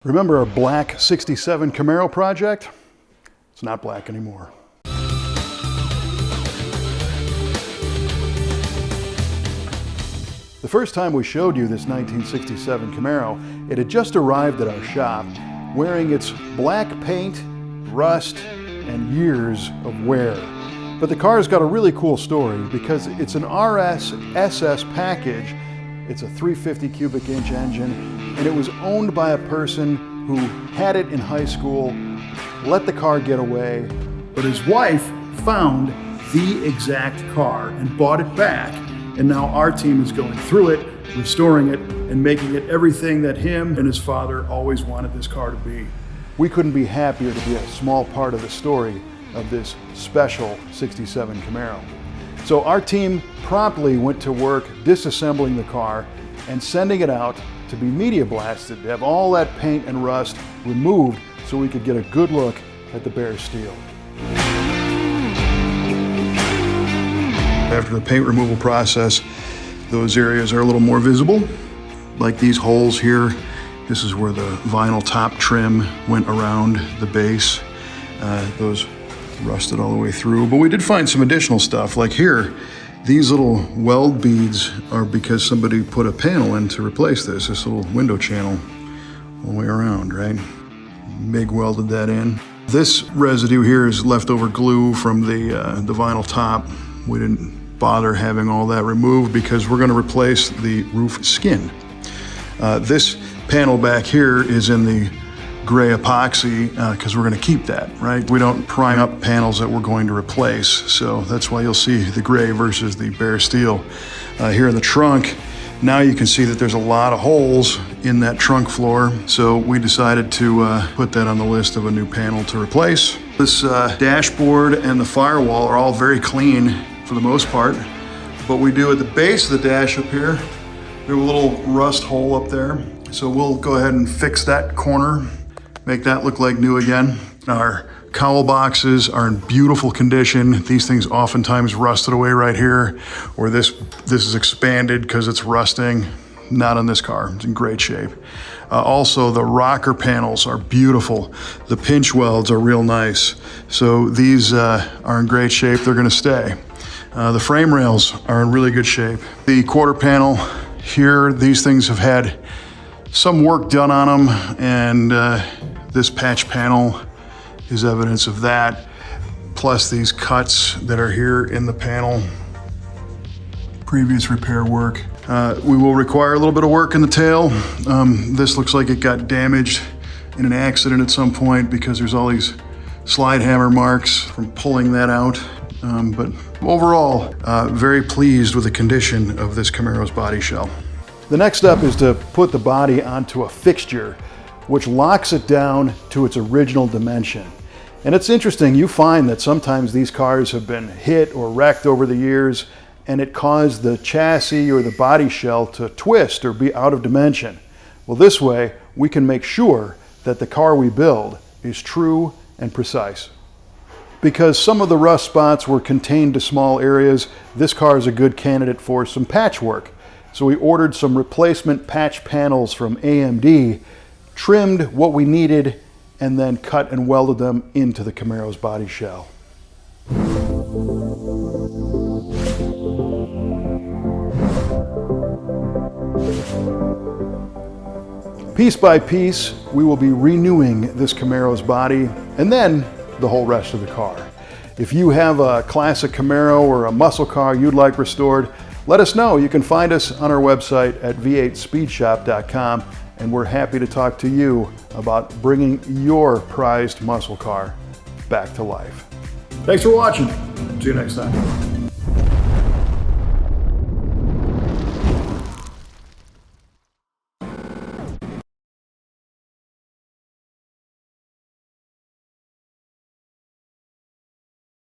Remember our black 67 Camaro project? It's not black anymore. The first time we showed you this 1967 Camaro, it had just arrived at our shop wearing its black paint, rust, and years of wear. But the car's got a really cool story because it's an RS SS package. It's a 350 cubic inch engine, and it was owned by a person who had it in high school, let the car get away, but his wife found the exact car and bought it back. And now our team is going through it, restoring it, and making it everything that him and his father always wanted this car to be. We couldn't be happier to be a small part of the story of this special 67 Camaro. So our team promptly went to work disassembling the car and sending it out to be media blasted, to have all that paint and rust removed so we could get a good look at the bare steel. After the paint removal process, those areas are a little more visible, like these holes here. This is where the vinyl top trim went around the base. Those rusted all the way through, but we did find some additional stuff. Like here, these little weld beads are because somebody put a panel in to replace this little window channel all the way around, right? MIG welded that in. This residue here is leftover glue from the vinyl top. We didn't bother having all that removed because we're going to replace the roof skin. This panel back here is in the gray epoxy because we're going to keep that, right? We don't prime up panels that we're going to replace, so that's why you'll see the gray versus the bare steel. Here in the trunk, now you can see that there's a lot of holes in that trunk floor, so we decided to put that on the list of a new panel to replace. This dashboard and the firewall are all very clean for the most part, but we do at the base of the dash up here, we have a little rust hole up there, so we'll go ahead and fix that corner, make that look like new again. Our cowl boxes are in beautiful condition. These things oftentimes rusted away right here, or this is expanded because it's rusting. Not on this car, it's in great shape. Also, the rocker panels are beautiful. The pinch welds are real nice. So these are in great shape, they're gonna stay. The frame rails are in really good shape. The quarter panel here, these things have had some work done on them, and this patch panel is evidence of that, plus these cuts that are here in the panel, previous repair work. We will require a little bit of work in the tail. This looks like it got damaged in an accident at some point because there's all these slide hammer marks from pulling that out. But overall, very pleased with the condition of this Camaro's body shell. The next step is to put the body onto a fixture, which locks it down to its original dimension. And it's interesting, you find that sometimes these cars have been hit or wrecked over the years, and it caused the chassis or the body shell to twist or be out of dimension. Well, this way, we can make sure that the car we build is true and precise. Because some of the rust spots were contained to small areas, this car is a good candidate for some patchwork. So we ordered some replacement patch panels from AMD, trimmed what we needed, and then cut and welded them into the Camaro's body shell. Piece by piece, we will be renewing this Camaro's body, and then the whole rest of the car. If you have a classic Camaro or a muscle car you'd like restored, let us know. You can find us on our website at v8speedshop.com, and we're happy to talk to you about bringing your prized muscle car back to life. Thanks for watching. See you next time.